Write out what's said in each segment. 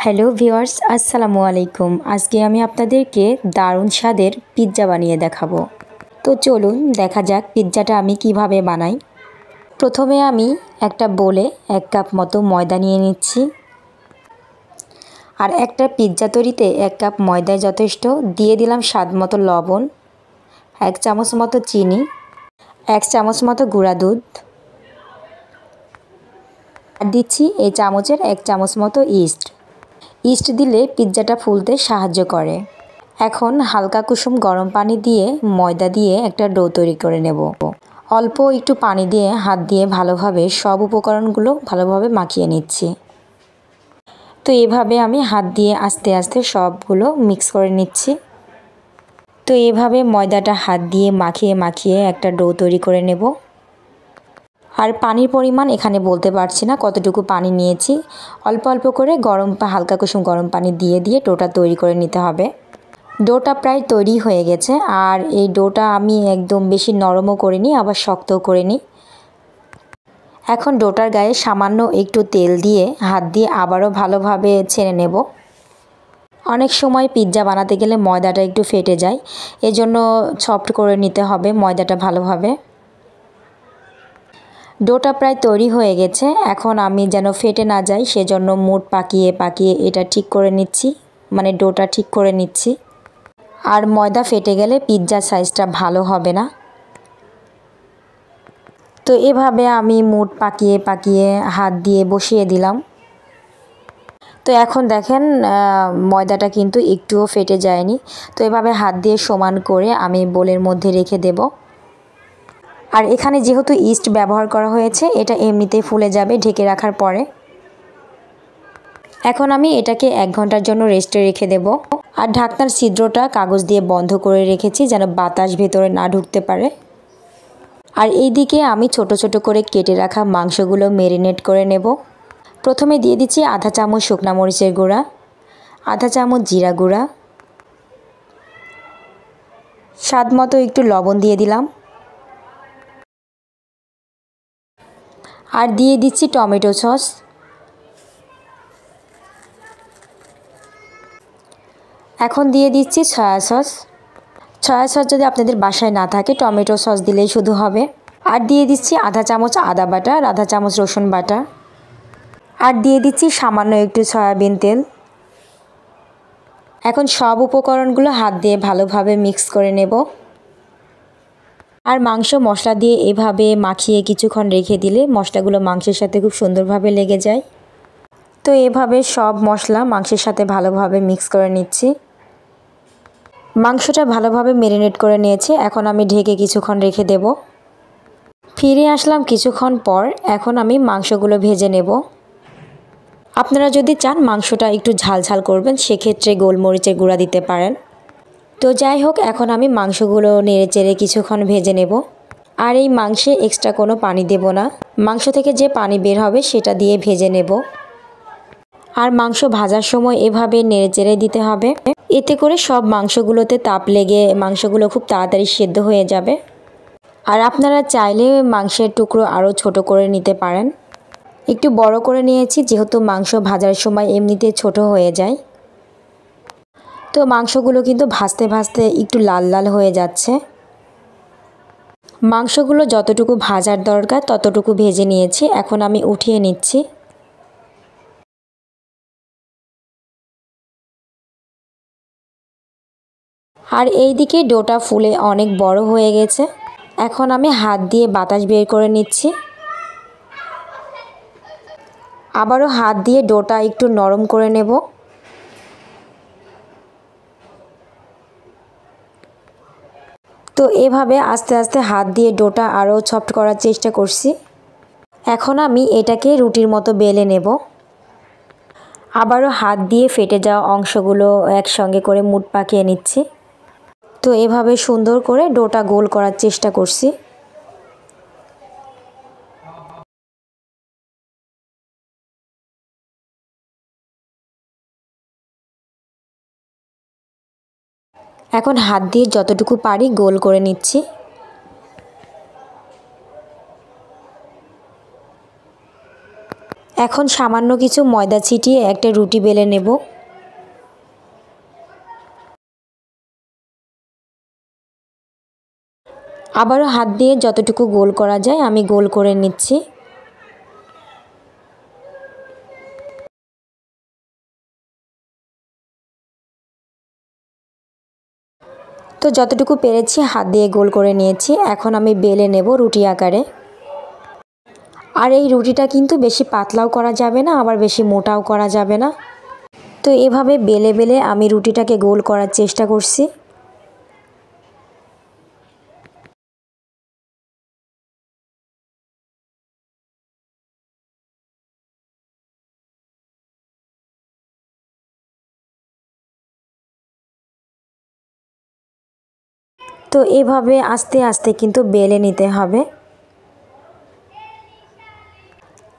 Hello viewers, আসসালামু আলাইকুম। আজকে আমি আপনাদেরকে দারুণ স্বাদের পিৎজা বানিয়ে দেখাবো। তো চলুন দেখা যাক পিৎজাটা আমি কিভাবে বানাই। প্রথমে আমি একটা বোলে 1 কাপ মতো ময়দা নিয়ে নিচ্ছি। আর একটা পিৎজা তৈরিতে 1 কাপ ময়দায় যথেষ্ট। দিয়ে দিলাম স্বাদ মতো লবণ, 1 চামচ মতো চিনি, 1 চামচ মতো গুঁড়া দুধ, আর দিচ্ছি এই চামচের 1 চামচ মতো ইস্ট দিলে পিৎজাটা ফুলতে সাহায্য করে। এখন হালকা কুসুম গরম পানি দিয়ে ময়দা দিয়ে একটা ডো তৈরি করে নেব। অল্প একটু পানি দিয়ে হাত দিয়ে ভালোভাবে সব উপকরণগুলো ভালোভাবে মাখিয়ে নিচ্ছি। তো এভাবে আমি হাত দিয়ে আস্তে আস্তে সবগুলো মিক্স করে নিচ্ছি। তো এভাবে ময়দাটা হাত দিয়ে মাখিয়ে মাখিয়ে একটা ডো তৈরি করে নেব। আর পানির পরিমাণ এখানে বলতে পারছি না কতটুকু পানি নিয়েছি। অল্প অল্প করে হালকা কুসুম গরম পানি দিয়ে দিয়ে ডোটা তৈরি করে নিতে হবে। ডোটা প্রায় তৈরি হয়ে গেছে। আর এই ডোটা আমি একদম বেশি নরমও করিনি আবার শক্তও করিনি। এখন ডোটার গায়ে সামান্য একটু তেল দিয়ে হাত দিয়ে আবারও ভালোভাবে ছেড়ে নেব। অনেক সময় পিৎজা বানাতে গেলে ময়দাটা একটু ফেটে যায়, এজন্য সফট করে নিতে হবে ময়দাটা ভালোভাবে। ডোটা প্রায় তৈরি হয়ে গেছে। এখন আমি যেন ফেটে না যায় সেজন্য মুঠ পাকিয়ে পাকিয়ে এটা ঠিক করে নিচ্ছি, মানে ডোটা ঠিক করে নিচ্ছি। আর ময়দা ফেটে গেলে পিৎজার সাইজটা ভালো হবে না। তো এভাবে আমি মুঠ পাকিয়ে পাকিয়ে হাত দিয়ে বসিয়ে দিলাম। তো এখন দেখেন ময়দাটা কিন্তু একটুও ফেটে যায়নি। তো এভাবে হাত দিয়ে সমান করে আমি বোলের মধ্যে রেখে দেব। আর এখানে যেহেতু ইস্ট ব্যবহার করা হয়েছে এটা এমনিতেই ফুলে যাবে ঢেকে রাখার পরে। এখন আমি এটাকে 1 ঘন্টার জন্য রেস্টে রেখে দেব। আর ঢাকনার ছিদ্রটা কাগজ দিয়ে বন্ধ করে রেখেছি যেন বাতাস ভেতরে না ঢুকতে পারে। আর এইদিকে আমি ছোট ছোট করে কেটে রাখা মাংসগুলো ম্যারিনেট করে নেব। প্রথমে দিয়ে দিচ্ছি আধা চামচ শুকনা মরিচের গুঁড়া, আধা চামচ জিরা গুঁড়া, স্বাদ মতো একটু লবণ দিয়ে দিলাম। আর দিয়ে দিচ্ছি টমেটো সস। এখন দিয়ে দিচ্ছি সয়া সস। সয়া সস যদি আপনাদের বাসায় না থাকে টমেটো সস দিলেই শুধু হবে। আর দিয়ে দিচ্ছি আধা চামচ আদা বাটা আর আধা চামচ রসুন বাটা। আর দিয়ে দিচ্ছি সামান্য একটু সয়াবিন তেল। এখন সব উপকরণগুলো হাত দিয়ে ভালোভাবে মিক্স করে নেব। আর মাংস মশলা দিয়ে এভাবে মাখিয়ে কিছুক্ষণ রেখে দিলে মশলাগুলো মাংসের সাথে খুব সুন্দরভাবে লেগে যায়। তো এভাবে সব মশলা মাংসের সাথে ভালোভাবে মিক্স করে নিচ্ছি। মাংসটা ভালোভাবে ম্যারিনেট করে নিয়েছি। এখন আমি ঢেকে কিছুক্ষণ রেখে দেব। ফিরে আসলাম কিছুক্ষণ পর। এখন আমি মাংসগুলো ভেজে নেব। আপনারা যদি চান মাংসটা একটু ঝাল ঝাল করবেন সেক্ষেত্রে গোলমরিচের গুঁড়া দিতে পারেন। তো যাই হোক এখন আমি মাংসগুলো নেড়ে চেড়ে কিছুক্ষণ ভেজে নেব। আর এই মাংসে এক্সট্রা কোনো পানি দেব না, মাংস থেকে যে পানি বের হবে সেটা দিয়ে ভেজে নেব। আর মাংস ভাজার সময় এভাবে নেড়ে চেড়ে দিতে হবে। এতে করে সব মাংসগুলোতে তাপ লেগে মাংসগুলো খুব তাড়াতাড়ি সেদ্ধ হয়ে যাবে। আর আপনারা চাইলে মাংসের টুকরো আরও ছোট করে নিতে পারেন। একটু বড় করে নিয়েছি যেহেতু মাংস ভাজার সময় এমনিতে ছোট হয়ে যায়। তো মাংসগুলো কিন্তু ভাজতে ভাজতে একটু লাল লাল হয়ে যাচ্ছে। মাংসগুলো যতটুকু ভাজার দরকার ততটুকু ভেজে নিয়েছি। এখন আমি উঠিয়ে নিচ্ছি। আর এই দিকে ডোটা ফুলে অনেক বড় হয়ে গেছে। এখন আমি হাত দিয়ে বাতাস বের করে নিচ্ছি। আবারও হাত দিয়ে ডোটা একটু নরম করে নেব। তো এভাবে আস্তে আস্তে হাত দিয়ে ডোটা আরও সফট করার চেষ্টা করছি। এখন আমি এটাকে রুটির মতো বেলে নেব। আবারও হাত দিয়ে ফেটে যাওয়া অংশগুলো একসঙ্গে করে মুঠ পাকিয়ে নিচ্ছি। তো এভাবে সুন্দর করে ডোটা গোল করার চেষ্টা করছি। এখন হাত দিয়ে যতটুকু পারি গোল করে নিচ্ছি। এখন সামান্য কিছু ময়দা ছিটিয়ে একটা রুটি বেলে নেব। আবারও হাত দিয়ে যতটুকু গোল করা যায় আমি গোল করে নিচ্ছি। তো যতটুকু পেরেছি হাত দিয়ে গোল করে নিয়েছি। এখন আমি বেলে নেব রুটি আকারে। আর এই রুটিটা কিন্তু বেশি পাতলাও করা যাবে না, আবার বেশি মোটাও করা যাবে না। তো এভাবে বেলে বেলে আমি রুটিটাকে গোল করার চেষ্টা করছি। তো এভাবে আস্তে আস্তে কিন্তু বেলে নিতে হবে।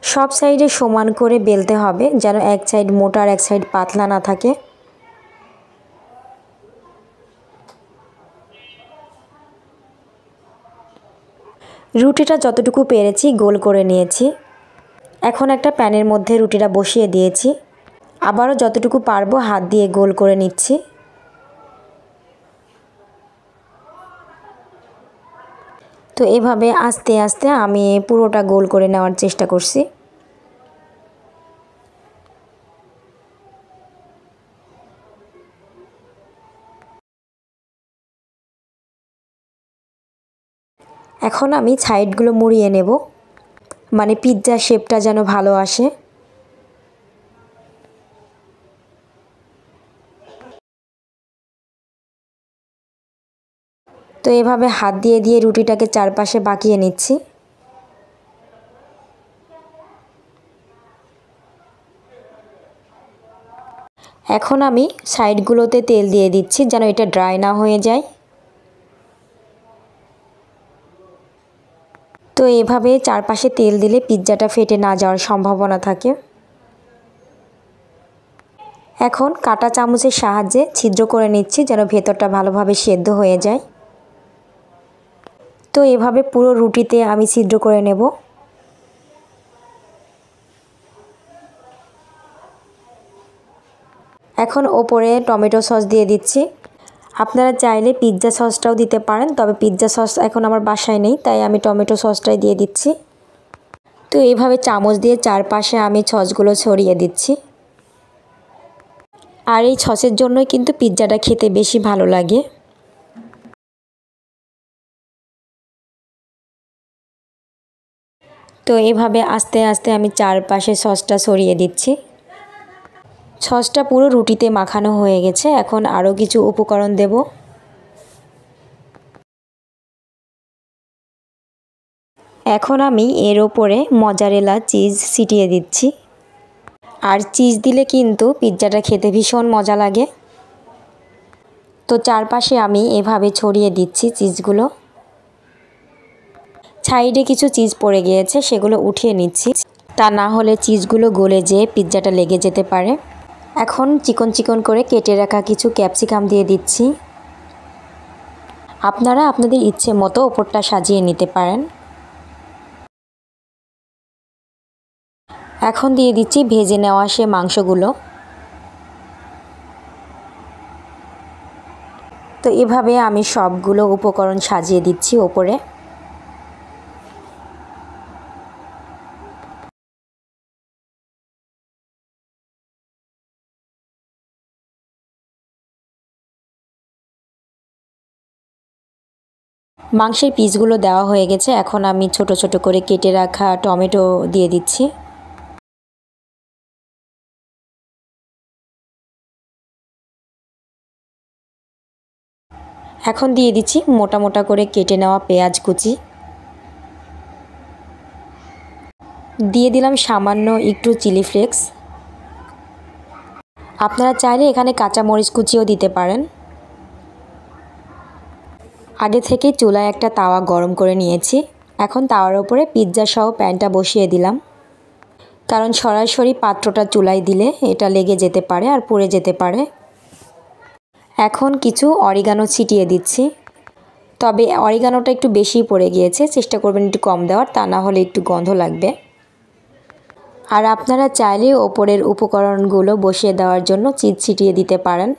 সব সাইডে সমান করে বেলতে হবে, যেন এক সাইড মোটা আর এক সাইড পাতলা না থাকে। রুটিটা যতটুকু পেরেছি গোল করে নিয়েছি। এখন একটা প্যানের মধ্যে রুটিটা বসিয়ে দিয়েছি। আবারও যতটুকু পারবো হাত দিয়ে গোল করে নিচ্ছি। তো এভাবে আস্তে আস্তে আমি পুরোটা গোল করে নেওয়ার চেষ্টা করছি। এখন আমি সাইডগুলো মুড়িয়ে নেব, মানে পিৎজা শেপটা যেন ভালো আসে। তো এভাবে হাত দিয়ে দিয়ে রুটিটাকে চারপাশে বাঁকিয়ে নিচ্ছি। এখন আমি সাইডগুলোতে তেল দিয়ে দিচ্ছি যেন এটা ড্রাই না হয়ে যায়। তো এভাবে চারপাশে তেল দিলে পিৎজাটা ফেটে না যাওয়ার সম্ভাবনা থাকে। এখন কাঁটা চামচের সাহায্যে ছিদ্র করে নিচ্ছি যেন ভেতরটা ভালোভাবে সেদ্ধ হয়ে যায়। তো এভাবে পুরো রুটিতে আমি ছিদ্র করে নেব। এখন ওপরে টমেটো সস দিয়ে দিচ্ছি। আপনারা চাইলে পিৎজা সসটাও দিতে পারেন, তবে পিৎজা সস এখন আমার বাসায় নেই, তাই আমি টমেটো সসটাই দিয়ে দিচ্ছি। তো এইভাবে চামচ দিয়ে চারপাশে আমি সসগুলো ছড়িয়ে দিচ্ছি। আর এই সসের জন্যই কিন্তু পিৎজাটা খেতে বেশি ভালো লাগে। তো এভাবে আস্তে আস্তে আমি চারপাশে সসটা ছড়িয়ে দিচ্ছি। সসটা পুরো রুটিতে মাখানো হয়ে গেছে। এখন আরও কিছু উপকরণ দেব। এখন আমি এর ওপরে মজারেলা চিজ ছিটিয়ে দিচ্ছি। আর চিজ দিলে কিন্তু পিৎজাটা খেতে ভীষণ মজা লাগে। তো চারপাশে আমি এভাবে ছড়িয়ে দিচ্ছি চিজগুলো। সাইডে কিছু চিজ পড়ে গিয়েছে, সেগুলো উঠিয়ে নিচ্ছি, তা না হলে চিজগুলো গলে যেয়ে পিৎজাটা লেগে যেতে পারে। এখন চিকন চিকন করে কেটে রাখা কিছু ক্যাপসিকাম দিয়ে দিচ্ছি। আপনারা আপনাদের ইচ্ছে মতো ওপরটা সাজিয়ে নিতে পারেন। এখন দিয়ে দিচ্ছি ভেজে নেওয়া সে মাংসগুলো। তো এভাবে আমি সবগুলো উপকরণ সাজিয়ে দিচ্ছি ওপরে। মাংসের পিসগুলো দেওয়া হয়ে গেছে। এখন আমি ছোট ছোট করে কেটে রাখা টমেটো দিয়ে দিচ্ছি। এখন দিয়ে দিচ্ছি মোটা মোটা করে কেটে নেওয়া পেঁয়াজ কুচি। দিয়ে দিলাম সামান্য একটু চিলি ফ্লেক্স। আপনারা চাইলে এখানে কাঁচা মরিচ কুচিও দিতে পারেন। আগে থেকে চুলায় একটা তাওয়া গরম করে নিয়েছি। এখন তাওয়ার উপরে পিৎজা সহ প্যানটা বসিয়ে দিলাম, কারণ সরাসরি পাত্রটা চুলায় দিলে এটা লেগে যেতে পারে আর পুড়ে যেতে পারে। এখন কিছু অরিগানো ছিটিয়ে দিচ্ছি, তবে অরিগানোটা একটু বেশি পড়ে গিয়েছে, চেষ্টা করবেন একটু কম দেওয়ার, তা না হলে একটু গন্ধ লাগবে। আর আপনারা চাইলে ওপরের উপকরণগুলো বসিয়ে দেওয়ার জন্য চিজ ছিটিয়ে দিতে পারেন,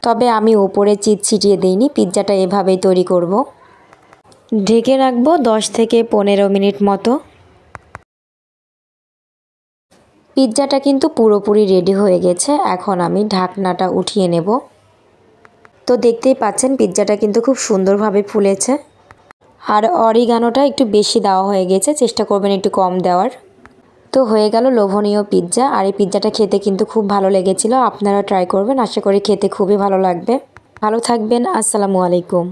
তবে আমি ওপরে চিজ ছিটিয়ে দিইনি। পিৎজাটা এভাবেই তৈরি করব। ঢেকে রাখবো 10 থেকে 15 মিনিট মতো। পিৎজাটা কিন্তু পুরোপুরি রেডি হয়ে গেছে। এখন আমি ঢাকনাটা উঠিয়ে নেব। তো দেখতেই পাচ্ছেন পিৎজাটা কিন্তু খুব সুন্দরভাবে ফুলেছে। আর অরিগানোটা একটু বেশি দেওয়া হয়ে গেছে, চেষ্টা করবেন একটু কম দেওয়ার। তো হয়ে গেল লোভনীয় পিৎজা। আর এই পিৎজাটা খেতে কিন্তু খুব ভালো লেগেছিল। আপনারা ট্রাই করবেন, আশা করি খেতে খুবই ভালো লাগবে। ভালো থাকবেন। আসসালামু আলাইকুম।